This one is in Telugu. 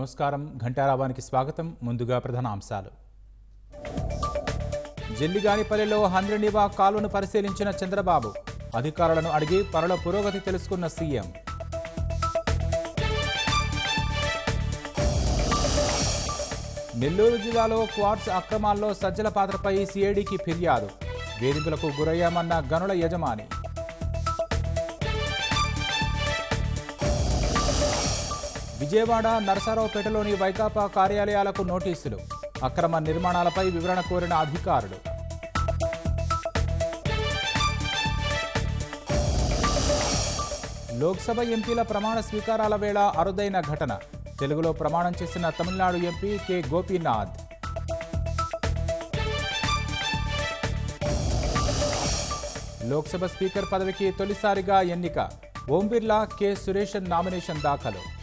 నమస్కారం. ఘంటారావానికి స్వాగతం. ముందుగా ప్రధాన అంశాలు. జెల్లిగానిపల్లిలో హంద్రినివా కాలువను పరిశీలించిన చంద్రబాబు. అధికారులను అడిగి పనుల పురోగతి తెలుసుకున్న సీఎం. నెల్లూరు జిల్లాలో క్వార్ట్స్ అక్రమాల్లో సజ్జల పాత్రపై సిఐడికి ఫిర్యాదు. వేధింపులకు గురయ్యామన్న గనుల యజమాని. విజయవాడ, నరసరావుపేటలోని వైకాపా కార్యాలయాలకు నోటీసులు. అక్రమ నిర్మాణాలపై వివరణ కోరిన అధికారులు. లోక్సభ ఎంపీల ప్రమాణ స్వీకారాల వేళ అరుదైన ఘటన. తెలుగులో ప్రమాణం చేసిన Tamil Nadu MP K Gopinath. Lok Sabha speaker పదవికి తొలిసారిగా ఎన్నిక. ఓం బిర్లా, కె సురేషన్ నామినేషన్ దాఖలు.